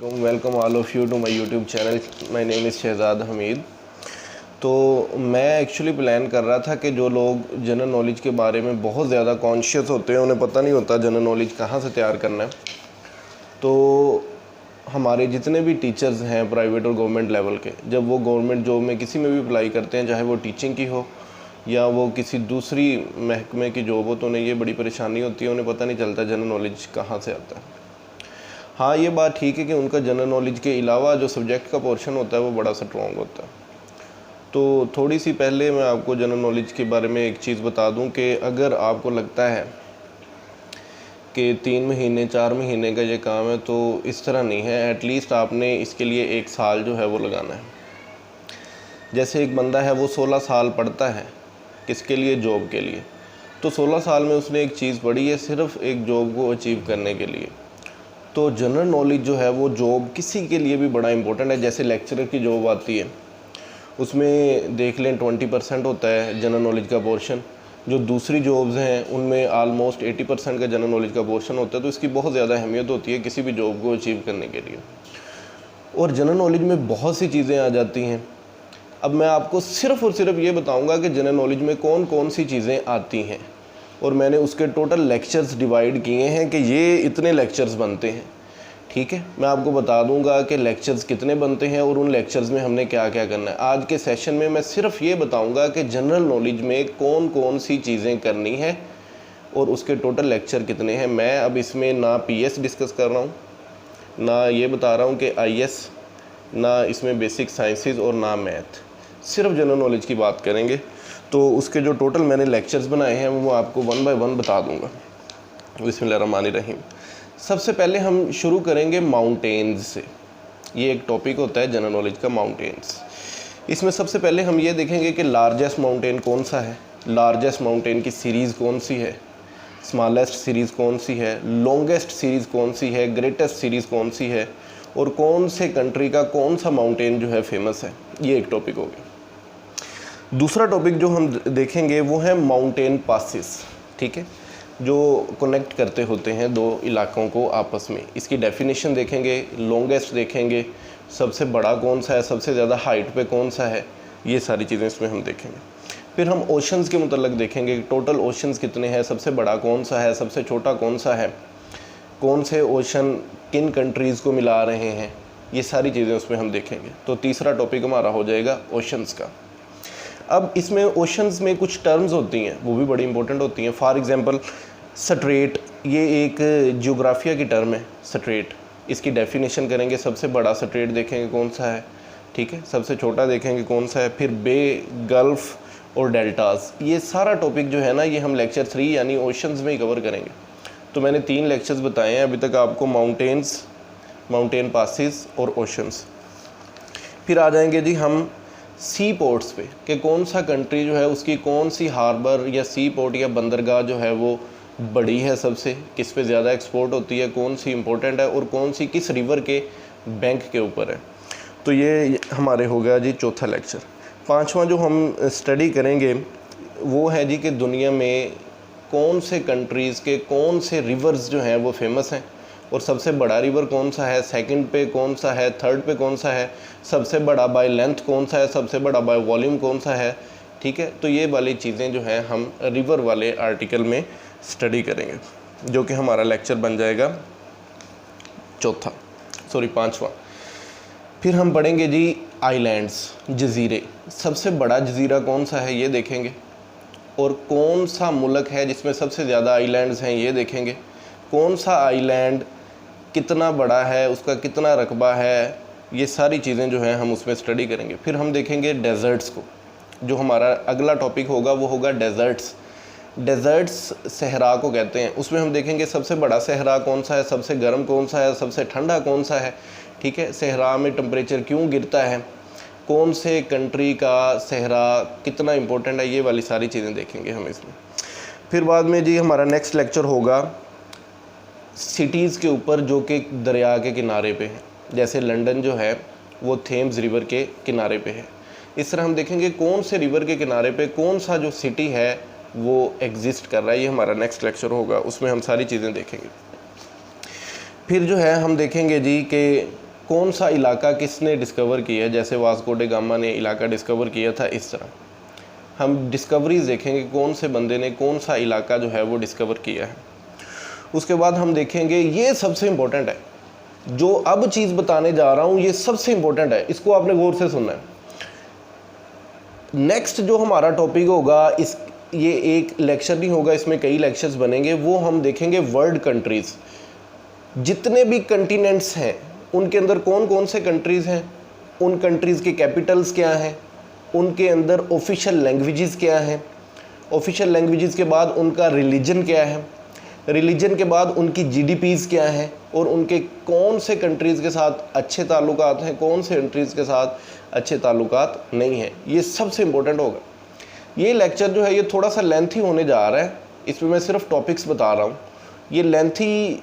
Welcome all of you to my YouTube channel. My name is Shahzad Hamid. तो मैं actually plan कर रहा था कि जो लोग जनरल नॉलेज के बारे में बहुत ज़्यादा कॉन्शियस होते हैं, उन्हें पता नहीं होता जनरल नॉलेज कहाँ से तैयार करना है। तो हमारे जितने भी टीचर्स हैं प्राइवेट और गवर्नमेंट लेवल के, जब वो गवर्नमेंट जॉब में किसी में भी अप्लाई करते हैं, चाहे वो टीचिंग की हो या वो किसी दूसरी महकमे की जॉब हो, तो उन्हें ये बड़ी परेशानी होती है, उन्हें पता नहीं चलता जनरल नॉलेज कहाँ से आता है। हाँ, ये बात ठीक है कि उनका जनरल नॉलेज के अलावा जो सब्जेक्ट का पोर्शन होता है वो बड़ा स्ट्रॉन्ग होता है। तो थोड़ी सी पहले मैं आपको जनरल नॉलेज के बारे में एक चीज़ बता दूं कि अगर आपको लगता है कि 3 महीने 4 महीने का ये काम है, तो इस तरह नहीं है। एटलीस्ट आपने इसके लिए 1 साल जो है वो लगाना है। जैसे एक बंदा है वो 16 साल पढ़ता है, किसके लिए? जॉब के लिए। तो 16 साल में उसने एक चीज़ पढ़ी है सिर्फ एक जॉब को अचीव करने के लिए। तो जनरल नॉलेज जो है वो जॉब किसी के लिए भी बड़ा इंपॉर्टेंट है। जैसे लेक्चरर की जॉब आती है, उसमें देख लें 20% होता है जनरल नॉलेज का पोर्शन। जो दूसरी जॉब्स हैं उनमें आलमोस्ट 80% का जनरल नॉलेज का पोर्शन होता है। तो इसकी बहुत ज़्यादा अहमियत होती है किसी भी जॉब को अचीव करने के लिए। और जनरल नॉलेज में बहुत सी चीज़ें आ जाती हैं। अब मैं आपको सिर्फ़ और सिर्फ ये बताऊंगा कि जनरल नॉलेज में कौन कौन सी चीज़ें आती हैं, और मैंने उसके टोटल लेक्चर्स डिवाइड किए हैं कि ये इतने लेक्चर्स बनते हैं। ठीक है, मैं आपको बता दूंगा कि लेक्चर्स कितने बनते हैं और उन लेक्चर्स में हमने क्या क्या करना है। आज के सेशन में मैं सिर्फ ये बताऊंगा कि जनरल नॉलेज में कौन कौन सी चीज़ें करनी है और उसके टोटल लेक्चर कितने हैं। मैं अब इसमें ना PS डिस्कस कर रहा हूँ, ना ये बता रहा हूँ कि IS, ना इसमें बेसिक साइंसेज और ना मैथ। सिर्फ जनरल नॉलेज की बात करेंगे। तो उसके जो टोटल मैंने लेक्चर्स बनाए हैं वो आपको 1 बाय 1 बता दूंगा। बिस्मिल्लाहिर्रहमानिर्रहीम। सबसे पहले हम शुरू करेंगे माउंटेन्स से। ये एक टॉपिक होता है जनरल नॉलेज का, माउंटेन्स। इसमें सबसे पहले हम ये देखेंगे कि लार्जेस्ट माउंटेन कौन सा है, लार्जेस्ट माउंटेन की सीरीज़ कौन सी है, स्मॉलेस्ट सीरीज़ कौन सी है, लॉन्गेस्ट सीरीज़ कौन सी है, ग्रेटेस्ट सीरीज़ कौन सी है, और कौन से कंट्री का कौन सा माउंटेन जो है फेमस है। ये एक टॉपिक हो गया। दूसरा टॉपिक जो हम देखेंगे वो है माउंटेन पासिस। ठीक है, जो कनेक्ट करते होते हैं दो इलाकों को आपस में। इसकी डेफिनेशन देखेंगे, लॉन्गेस्ट देखेंगे, सबसे बड़ा कौन सा है, सबसे ज़्यादा हाइट पे कौन सा है, ये सारी चीज़ें इसमें हम देखेंगे। फिर हम ओशंस के मतलब देखेंगे, टोटल ओशंस कितने हैं, सबसे बड़ा कौन सा है, सबसे छोटा कौन सा है, कौन से ओशन किन कंट्रीज़ को मिला रहे हैं, ये सारी चीज़ें उसमें हम देखेंगे। तो तीसरा टॉपिक हमारा हो जाएगा ओशंस का। अब इसमें ओशंस में कुछ टर्म्स होती हैं, वो भी बड़ी इंपॉर्टेंट होती हैं। फॉर एग्जांपल स्ट्रेट, ये एक ज्योग्राफिया की टर्म है स्ट्रेट। इसकी डेफिनेशन करेंगे, सबसे बड़ा स्ट्रेट देखेंगे कौन सा है, ठीक है, सबसे छोटा देखेंगे कौन सा है। फिर बे, गल्फ़ और डेल्टास, ये सारा टॉपिक जो है ना, ये हम लेक्चर 3 यानी ओशंस में ही कवर करेंगे। तो मैंने 3 लेक्चर्स बताए हैं अभी तक आपको, माउंटेन्स, माउंटेन पासिस और ओशंस। फिर आ जाएंगे जी हम सी पोर्ट्स पे, कि कौन सा कंट्री जो है उसकी कौन सी हार्बर या सी पोर्ट या बंदरगाह जो है वो बड़ी है, सबसे किस पे ज़्यादा एक्सपोर्ट होती है, कौन सी इंपॉर्टेंट है, और कौन सी किस रिवर के बैंक के ऊपर है। तो ये हमारे हो गया जी चौथा लेक्चर। पांचवा जो हम स्टडी करेंगे वो है जी कि दुनिया में कौन से कंट्रीज़ के कौन से रिवर्स जो हैं वो फेमस हैं, और सबसे बड़ा रिवर कौन सा है, सेकंड पे कौन सा है, थर्ड पे कौन सा है, सबसे बड़ा बाय लेंथ कौन सा है, सबसे बड़ा बाय वॉल्यूम कौन सा है। ठीक है, तो ये वाली चीज़ें जो हैं हम रिवर वाले आर्टिकल में स्टडी करेंगे, जो कि हमारा लेक्चर बन जाएगा पांचवा। फिर हम पढ़ेंगे जी आइलैंड्स, जजीरे। सबसे बड़ा जजीरा कौन सा है ये देखेंगे, और कौन सा मुल्क है जिसमें सबसे ज़्यादा आइलैंड्स हैं ये देखेंगे। कौन सा आइलैंड कितना बड़ा है, उसका कितना रकबा है, ये सारी चीज़ें जो हैं हम उसमें स्टडी करेंगे। फिर हम देखेंगे डेजर्ट्स को। जो हमारा अगला टॉपिक होगा वो होगा डेजर्ट्स। डेजर्ट्स सहरा को कहते हैं। उसमें हम देखेंगे सबसे बड़ा सहरा कौन सा है, सबसे गर्म कौन सा है, सबसे ठंडा कौन सा है। ठीक है, सहरा में टेम्परेचर क्यों गिरता है, कौन से कंट्री का सहरा कितना इम्पोर्टेंट है, ये वाली सारी चीज़ें देखेंगे हम इसमें। फिर बाद में जी हमारा नेक्स्ट लेक्चर होगा सिटीज़ के ऊपर जो कि दरिया के किनारे पे है। जैसे लंदन जो है वो थेम्स रिवर के किनारे पे है। इस तरह हम देखेंगे कौन से रिवर के किनारे पे कौन सा जो सिटी है वो एग्जिस्ट कर रहा है। ये हमारा नेक्स्ट लेक्चर होगा, उसमें हम सारी चीज़ें देखेंगे। फिर जो है हम देखेंगे जी कि कौन सा इलाका किसने डिस्कवर किया है, जैसे वास्को डे गामा ने इलाका डिस्कवर किया था, इस तरह हम डिस्कवरीज देखेंगे कौन से बंदे ने कौन सा इलाका जो है वो डिस्कवर किया है। उसके बाद हम देखेंगे, ये सबसे इम्पोर्टेंट है, जो अब चीज़ बताने जा रहा हूँ ये सबसे इम्पोर्टेंट है, इसको आपने गौर से सुनना है। नेक्स्ट जो हमारा टॉपिक होगा, इस ये एक लेक्चर नहीं होगा, इसमें कई लेक्चर्स बनेंगे, वो हम देखेंगे वर्ल्ड कंट्रीज़, जितने भी कंटिनेंट्स हैं उनके अंदर कौन कौन से कंट्रीज़ हैं, उन कंट्रीज़ के कैपिटल्स क्या हैं, उनके अंदर ऑफिशियल लैंग्वेजेस क्या हैं, ऑफिशियल लैंग्वेजेस के बाद उनका रिलीजन क्या है, रिलीजन के बाद उनकी जीडीपीज़ क्या हैं, और उनके कौन से कंट्रीज़ के साथ अच्छे ताल्लुकात हैं, कौन से कंट्रीज़ के साथ अच्छे ताल्लुकात नहीं हैं। ये सबसे इम्पोर्टेंट होगा। ये लेक्चर जो है ये थोड़ा सा लेंथी होने जा रहा है, इसमें मैं सिर्फ टॉपिक्स बता रहा हूँ। ये लेंथी,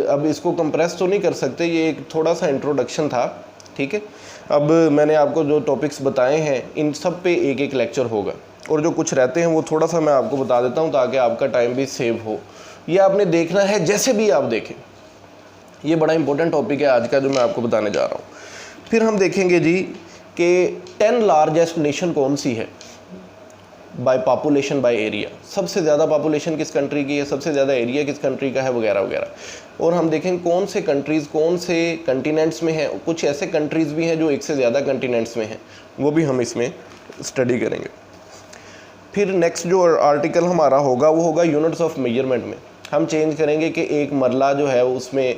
अब इसको कंप्रेस तो नहीं कर सकते, ये एक थोड़ा सा इंट्रोडक्शन था, ठीक है। अब मैंने आपको जो टॉपिक्स बताए हैं इन सब पे एक एक लेक्चर होगा, और जो कुछ रहते हैं वो थोड़ा सा मैं आपको बता देता हूँ ताकि आपका टाइम भी सेव हो। ये आपने देखना है जैसे भी आप देखें, ये बड़ा इंपॉर्टेंट टॉपिक है आज का जो मैं आपको बताने जा रहा हूँ। फिर हम देखेंगे जी कि 10 लार्जेस्ट नेशन कौन सी है बाय पॉपुलेशन बाय एरिया, सबसे ज़्यादा पॉपुलेशन किस कंट्री की है, सबसे ज़्यादा एरिया किस कंट्री का है, वगैरह वगैरह। और हम देखेंगे कौन से कंट्रीज़ कौन से कंटिनेंट्स में हैं, कुछ ऐसे कंट्रीज़ भी हैं जो एक से ज़्यादा कंटिनेंट्स में हैं, वो भी हम इसमें स्टडी करेंगे। फिर नेक्स्ट जो आर्टिकल हमारा होगा वो होगा यूनिट्स ऑफ मेजरमेंट में। हम चेंज करेंगे कि एक मरला जो है उसमें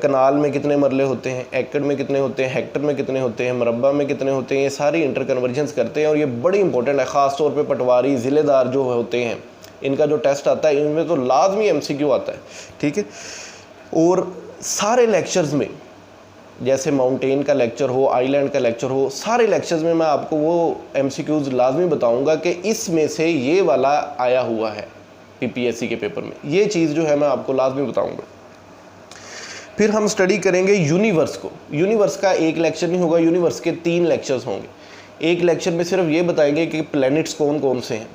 कनाल में कितने मरले होते हैं, एकड़ में कितने होते हैं, हेक्टर में कितने होते हैं, मरबा में कितने होते हैं, ये सारी इंटर कन्वर्जेंस करते हैं। और ये बड़ी इंपॉर्टेंट है, ख़ास तौर पे पटवारी ज़िलेदार जो होते हैं इनका जो टेस्ट आता है इनमें तो लाजमी MCQ आता है, ठीक है। और सारे लेक्चर्स में, जैसे माउंटेन का लेक्चर हो, आइलैंड का लेक्चर हो, सारे लेक्चर्स में मैं आपको वो MCQs लाजमी बताऊँगा कि इसमें से ये वाला आया हुआ है PPSC के पेपर में, ये चीज़ जो है मैं आपको लाजमी बताऊँगा। फिर हम स्टडी करेंगे यूनिवर्स को। यूनिवर्स का एक लेक्चर नहीं होगा, यूनिवर्स के 3 लेक्चर्स होंगे। एक लेक्चर में सिर्फ ये बताएंगे कि प्लैनेट्स कौन कौन से हैं।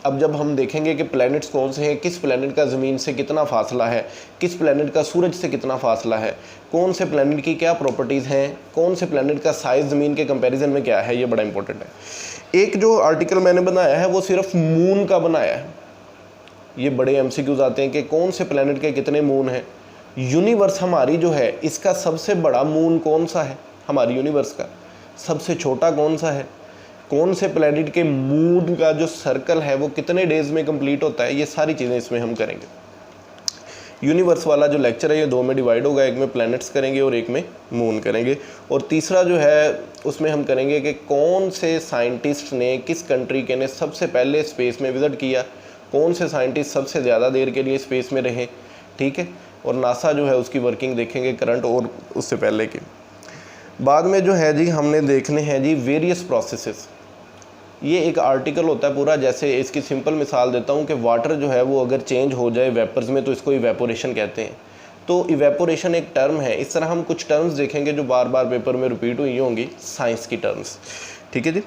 अब जब हम देखेंगे कि प्लैनेट्स कौन से हैं, किस प्लैनेट का ज़मीन से कितना फासला है, किस प्लैनेट का सूरज से कितना फासला है, कौन से प्लैनेट की क्या प्रॉपर्टीज़ हैं, कौन से प्लैनेट का साइज़ ज़मीन के कंपैरिजन में क्या है, ये बड़ा इंपॉर्टेंट है। एक जो आर्टिकल मैंने बनाया है वो सिर्फ मून का बनाया है। ये बड़े MCQs आते हैं कि कौन से प्लैनेट के कितने मून हैं। यूनिवर्स हमारी जो है इसका सबसे बड़ा मून कौन सा है, हमारी यूनिवर्स का सबसे छोटा कौन सा है, कौन से प्लैनेट के मून का जो सर्कल है वो कितने डेज में कंप्लीट होता है, ये सारी चीज़ें इसमें हम करेंगे। यूनिवर्स वाला जो लेक्चर है ये 2 में डिवाइड होगा, एक में प्लैनेट्स करेंगे और एक में मून करेंगे। और तीसरा जो है उसमें हम करेंगे कि कौन से साइंटिस्ट ने, किस कंट्री के ने सबसे पहले स्पेस में विज़िट किया, कौन से साइंटिस्ट सबसे ज़्यादा देर के लिए स्पेस में रहे, ठीक है। और नासा जो है उसकी वर्किंग देखेंगे करंट और उससे पहले की। बाद में जो है जी हमने देखने हैं जी वेरियस प्रोसेसेस। ये एक आर्टिकल होता है पूरा, जैसे इसकी सिंपल मिसाल देता हूँ कि वाटर जो है वो अगर चेंज हो जाए वेपर्स में तो इसको इवेपोरेशन कहते हैं। तो इवेपोरेशन एक टर्म है। इस तरह हम कुछ टर्म्स देखेंगे जो बार बार पेपर में रिपीट हुई होंगी, साइंस की टर्म्स, ठीक है जी।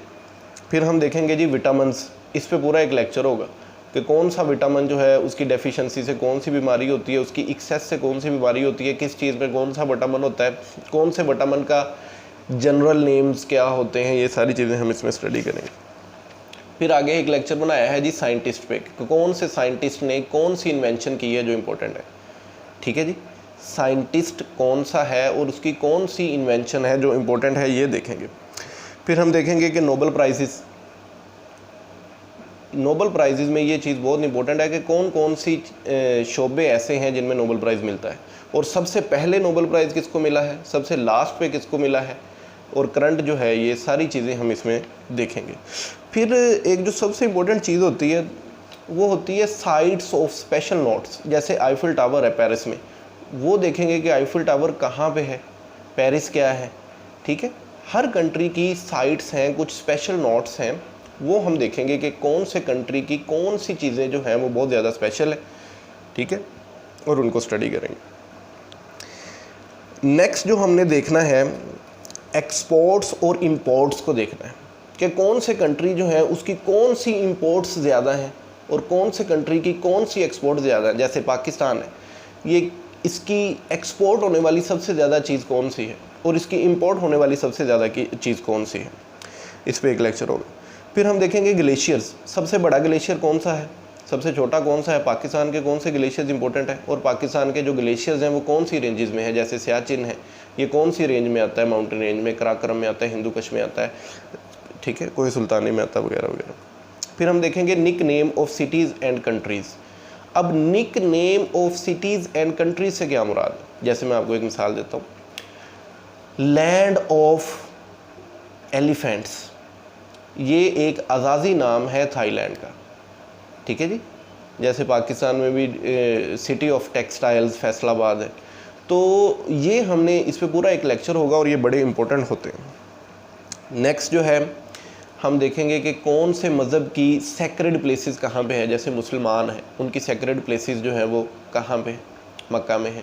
फिर हम देखेंगे जी विटामिन्स, इस पर पूरा एक लेक्चर होगा कि कौन सा विटामिन जो है उसकी डेफिशिएंसी से कौन सी बीमारी होती है, उसकी एक्सेस से कौन सी बीमारी होती है, किस चीज़ में कौन सा विटामिन होता है, कौन से विटामिन का जनरल नेम्स क्या होते हैं, ये सारी चीज़ें हम इसमें स्टडी करेंगे। फिर आगे एक लेक्चर बनाया है जी साइंटिस्ट पे, कौन से साइंटिस्ट ने कौन सी इन्वेंशन की है जो इम्पोर्टेंट है, ठीक है जी। साइंटिस्ट कौन सा है और उसकी कौन सी इन्वेंशन है जो इम्पोर्टेंट है, ये देखेंगे। फिर हम देखेंगे कि नोबेल प्राइजेस, नोबेल प्राइजेज़ में ये चीज़ बहुत इंपॉर्टेंट है कि कौन कौन सी शोबे ऐसे हैं जिनमें नोबेल प्राइज़ मिलता है, और सबसे पहले नोबेल प्राइज़ किसको मिला है, सबसे लास्ट पे किसको मिला है, और करंट जो है, ये सारी चीज़ें हम इसमें देखेंगे। फिर एक जो सबसे इम्पोर्टेंट चीज़ होती है वो होती है साइट्स ऑफ स्पेशल नोट्स। जैसे आईफिल टावर है पेरिस में, वो देखेंगे कि आईफिल टावर कहाँ पे है, पेरिस क्या है, ठीक है। हर कंट्री की साइट्स हैं, कुछ स्पेशल नोट्स हैं, वो हम देखेंगे कि कौन से कंट्री की कौन सी चीज़ें जो हैं वो बहुत ज़्यादा स्पेशल है, ठीक है, और उनको स्टडी करेंगे। नेक्स्ट जो हमने देखना है एक्सपोर्ट्स और इंपोर्ट्स को देखना है कि कौन से कंट्री जो है उसकी कौन सी इंपोर्ट्स ज़्यादा हैं और कौन से कंट्री की कौन सी एक्सपोर्ट ज़्यादा है। जैसे पाकिस्तान है, ये इसकी एक्सपोर्ट होने वाली सबसे ज़्यादा चीज़ कौन सी है और इसकी इंपोर्ट होने वाली सबसे ज़्यादा की चीज़ कौन सी है, इस पर एक लेक्चर होगा। फिर हम देखेंगे ग्लेशियर्स, सबसे बड़ा ग्लेशियर कौन सा है, सबसे छोटा कौन सा है, पाकिस्तान के कौन से ग्लेशियर्स इंपॉर्टेंट है, और पाकिस्तान के जो ग्लेशियर्स हैं वो कौन सी रेंजेस में है, जैसे सियाचिन है ये कौन सी रेंज में आता है, माउंटेन रेंज में, कराकरम में आता है, हिंदू कुश में आता है, ठीक है, कोई सुल्तानी में आता है, वगैरह वगैरह। फिर हम देखेंगे nickname of cities and countries. अब nickname of cities and countries से क्या मुराद है, जैसे मैं आपको एक मिसाल देता हूँ, लैंड ऑफ एलिफेंट्स, ये एक आज़ादी नाम है थाईलैंड का, ठीक है जी। जैसे पाकिस्तान में भी सिटी ऑफ टेक्सटाइल्स फैसलाबाद है। तो ये हमने इस पे पूरा एक लेक्चर होगा और ये बड़े इंपॉर्टेंट होते हैं। नेक्स्ट जो है हम देखेंगे कि कौन से मज़हब की सेक्रेड प्लेसेस कहाँ पे है, जैसे मुसलमान हैं उनकी सेक्रेड प्लेसेस जो है वो कहाँ पे है, मक्का में है,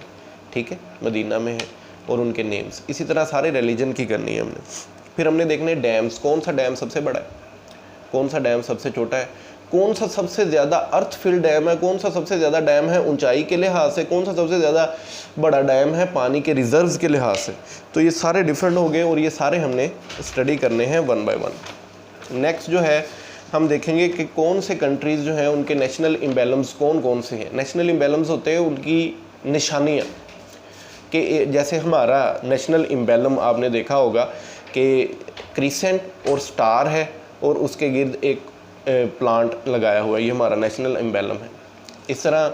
ठीक है, मदीना में है, और उनके नेम्स। इसी तरह सारे रिलीजन की करनी है हमने। फिर हमने देखने डैम्स, कौन सा डैम सबसे बड़ा है, कौन सा डैम सबसे छोटा है, कौन सा सबसे ज़्यादा अर्थ फिल डैम है, कौन सा सबसे ज़्यादा डैम है ऊंचाई के लिहाज से, कौन सा सबसे ज़्यादा बड़ा डैम है पानी के रिजर्व्स के लिहाज से। तो ये सारे डिफरेंट हो गए और ये सारे हमने स्टडी करने हैं वन बाय वन। नेक्स्ट जो है हम देखेंगे कि कौन से कंट्रीज़ जो हैं उनके नेशनल एम्बेलम्स कौन कौन से हैं। नेशनल एम्बेलम्स होते हैं उनकी निशानियाँ, कि जैसे हमारा नेशनल एम्बेलम आपने देखा होगा कि क्रिसेंट और स्टार है और उसके गिर्द एक प्लांट लगाया हुआ है, ये हमारा नेशनल एम्बेलम है। इस तरह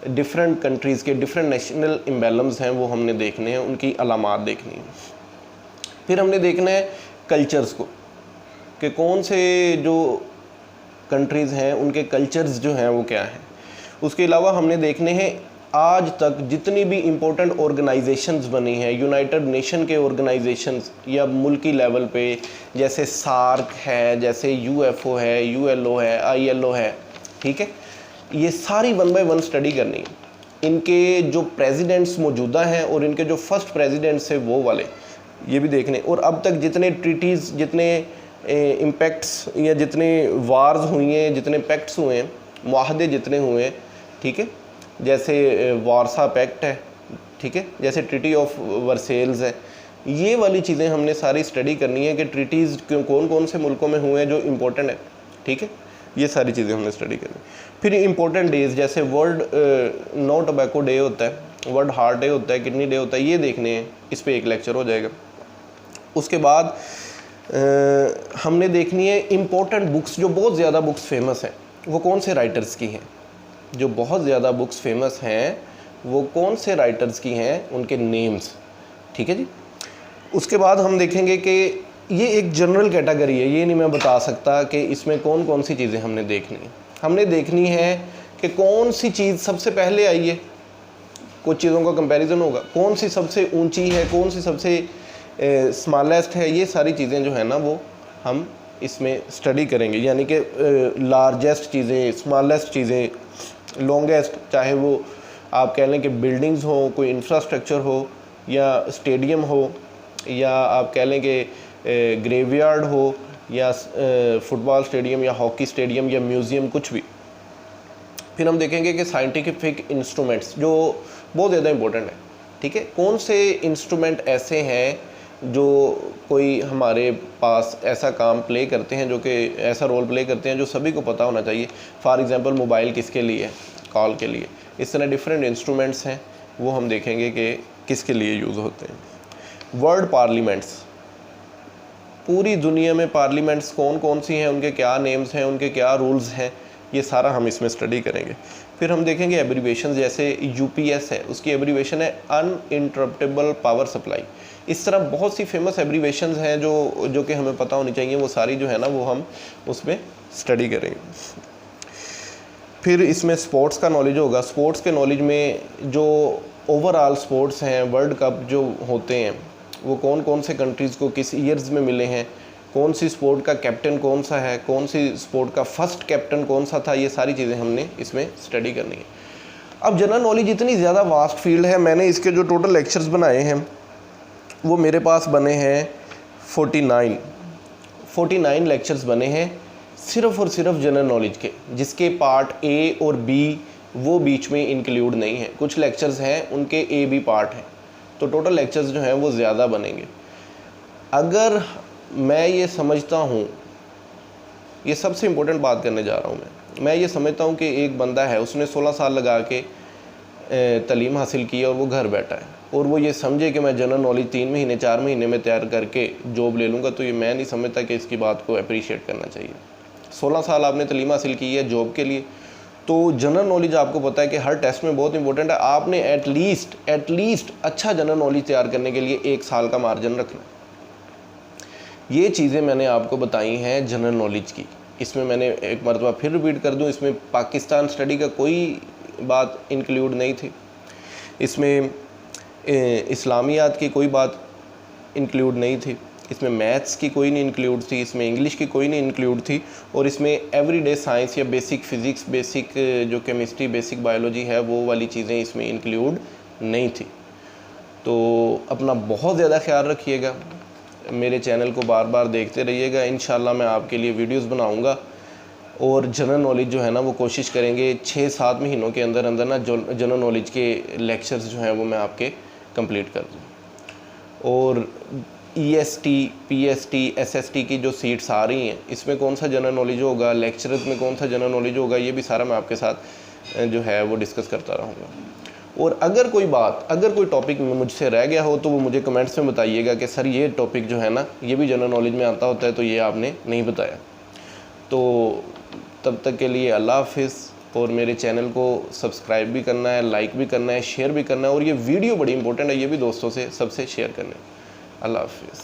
डिफरेंट कंट्रीज़ के डिफरेंट नेशनल एम्बेलम्स हैं, वो हमने देखने हैं, उनकी अलामात देखनी है। फिर हमने देखना है कल्चर्स को, कि कौन से जो कंट्रीज़ हैं उनके कल्चर्स जो हैं वो क्या हैं। उसके अलावा हमने देखने हैं आज तक जितनी भी इम्पोर्टेंट ऑर्गेनाइजेशंस बनी हैं, यूनाइटेड नेशन के ऑर्गेनाइजेशंस या मुल्की लेवल पे, जैसे सार्क है, जैसे यूएफओ है, यूएलओ है, आईएलओ है, ठीक है, ये सारी वन बाय वन स्टडी करनी है। इनके जो प्रेसिडेंट्स मौजूदा हैं और इनके जो फर्स्ट प्रेसिडेंट्स हैं वो वाले ये भी देखने, और अब तक जितने ट्रीटीज़, जितने इम्पैक्ट्स या जितने वार्स हुई हैं, जितने पैक्ट्स हुए हैं, मुआहदे जितने हुए हैं, ठीक है, जैसे वारसा पैक्ट है, ठीक है, जैसे ट्रीटी ऑफ वर्सेल्स है, ये वाली चीज़ें हमने सारी स्टडी करनी है कि ट्रीटीज़ कौन कौन से मुल्कों में हुए हैं जो इम्पोर्टेंट है, ठीक है, ये सारी चीज़ें हमने स्टडी करनी। फिर इम्पोर्टेंट डेज़ जैसे वर्ल्ड नो टोबैको डे होता है, वर्ल्ड हार्ट डे होता है, किडनी डे होता है, ये देखने हैं, इस पर एक लेक्चर हो जाएगा। उसके बाद हमने देखनी है इम्पोर्टेंट बुक्स, जो बहुत ज़्यादा बुक्स फेमस हैं वो कौन से राइटर्स की हैं, जो बहुत ज़्यादा बुक्स फेमस हैं वो कौन से राइटर्स की हैं, उनके नेम्स, ठीक है जी। उसके बाद हम देखेंगे कि ये एक जनरल कैटेगरी है, ये नहीं मैं बता सकता कि इसमें कौन कौन सी चीज़ें हमने देखनी है। हमने देखनी है कि कौन सी चीज़ सबसे पहले आई है, कुछ चीज़ों का कंपैरिजन होगा, कौन सी सबसे ऊंची है, कौन सी सबसे स्मॉलेस्ट है, ये सारी चीज़ें जो है ना वो हम इसमें स्टडी करेंगे, यानी कि लार्जेस्ट चीज़ें, स्मॉलेस्ट चीज़ें, लॉन्गेस्ट, चाहे वो आप कह लें कि बिल्डिंग्स हो, कोई इंफ्रास्ट्रक्चर हो, या स्टेडियम हो, या आप कह लें कि ग्रेवयार्ड हो, या फुटबॉल स्टेडियम, या हॉकी स्टेडियम, या म्यूज़ियम, कुछ भी। फिर हम देखेंगे कि साइंटिफिक इंस्ट्रूमेंट्स जो बहुत ज़्यादा इंपॉर्टेंट है, ठीक है, कौन से इंस्ट्रूमेंट ऐसे हैं जो कोई हमारे पास ऐसा काम प्ले करते हैं, जो कि ऐसा रोल प्ले करते हैं जो सभी को पता होना चाहिए। फॉर एग्जांपल मोबाइल किसके लिए है, कॉल के लिए। इस तरह डिफरेंट इंस्ट्रूमेंट्स हैं, वो हम देखेंगे कि किसके लिए यूज़ होते हैं। वर्ल्ड पार्लियामेंट्स, पूरी दुनिया में पार्लियामेंट्स कौन कौन सी हैं, उनके क्या नेम्स हैं, उनके क्या रूल्स हैं, ये सारा हम इसमें स्टडी करेंगे। फिर हम देखेंगे एब्रीवेशन, जैसे यूपीएस है, उसकी एब्रीवेशन है अनइंटरप्टेबल पावर सप्लाई। इस तरह बहुत सी फेमस एब्रीवेशंस हैं जो कि हमें पता होनी चाहिए, वो सारी जो है ना वो हम उसमें स्टडी करेंगे। फिर इसमें स्पोर्ट्स का नॉलेज होगा। स्पोर्ट्स के नॉलेज में जो ओवरऑल स्पोर्ट्स हैं, वर्ल्ड कप जो होते हैं वो कौन कौन से कंट्रीज़ को किस ईयर्स में मिले हैं, कौन सी स्पोर्ट का कैप्टन कौन सा है, कौन सी स्पोर्ट का फर्स्ट कैप्टन कौन सा था, ये सारी चीज़ें हमने इसमें स्टडी करनी है। अब जनरल नॉलेज इतनी ज़्यादा वास्ट फील्ड है, मैंने इसके जो टोटल लेक्चर्स बनाए हैं वो मेरे पास बने हैं 49 लेक्चर्स बने हैं सिर्फ़ और सिर्फ जनरल नॉलेज के, जिसके पार्ट ए और बी वो बीच में इंक्लूड नहीं है। कुछ लेक्चर्स हैं उनके ए बी पार्ट हैं, तो टोटल लेक्चर्स जो हैं वो ज़्यादा बनेंगे। अगर मैं ये समझता हूँ, ये सबसे इम्पोर्टेंट बात करने जा रहा हूँ मैं ये समझता हूँ कि एक बंदा है, उसने 16 साल लगा के तालीम हासिल की और वो घर बैठा है, और वो ये समझे कि मैं जनरल नॉलेज 3 महीने 4 महीने में तैयार करके जॉब ले लूँगा, तो ये मैं नहीं समझता कि इसकी बात को अप्रिशिएट करना चाहिए। 16 साल आपने तालीम हासिल की है जॉब के लिए, तो जनरल नॉलेज आपको पता है कि हर टेस्ट में बहुत इंपॉर्टेंट है। आपने एटलीस्ट अच्छा जनरल नॉलेज तैयार करने के लिए 1 साल का मार्जिन रखना है। ये चीज़ें मैंने आपको बताई हैं जनरल नॉलेज की। इसमें मैंने एक मरतबा फिर रिपीट कर दूं, इसमें पाकिस्तान स्टडी का कोई बात इंक्लूड नहीं थी, इसमें इस्लामियात की कोई बात इंक्लूड नहीं थी, इसमें मैथ्स की कोई नहीं इंक्लूड थी, इसमें इंग्लिश की कोई नहीं इंक्लूड थी, और इसमें एवरीडे साइंस या बेसिक फ़िज़िक्स, बेसिक जो केमिस्ट्री, बेसिक बायोलॉजी है, वो वाली चीज़ें इसमें इंक्लूड नहीं थी। तो अपना बहुत ज़्यादा ख्याल रखिएगा, मेरे चैनल को बार बार देखते रहिएगा। इंशाल्लाह मैं आपके लिए वीडियोस बनाऊंगा, और जनरल नॉलेज जो है ना वो कोशिश करेंगे 6-7 महीनों के अंदर अंदर ना जो जनरल नॉलेज के लेक्चर्स जो हैं वो मैं आपके कंप्लीट कर दूँ। और EST, PST, SST की जो सीट्स आ रही हैं, इसमें कौन सा जनरल नॉलेज होगा, लेक्चरर्स में कौन सा जनरल नॉलेज होगा, ये भी सारा मैं आपके साथ जो है वो डिस्कस करता रहूँगा। और अगर कोई टॉपिक मुझसे रह गया हो तो वो मुझे कमेंट्स में बताइएगा कि सर ये टॉपिक जो है ना ये भी जनरल नॉलेज में आता होता है, तो ये आपने नहीं बताया। तो तब तक के लिए अल्लाह हाफिज़, और मेरे चैनल को सब्सक्राइब भी करना है, लाइक भी करना है, शेयर भी करना है, और ये वीडियो बड़ी इंपॉर्टेंट है, ये भी दोस्तों से सबसे शेयर करना है। अल्लाह हाफिज़।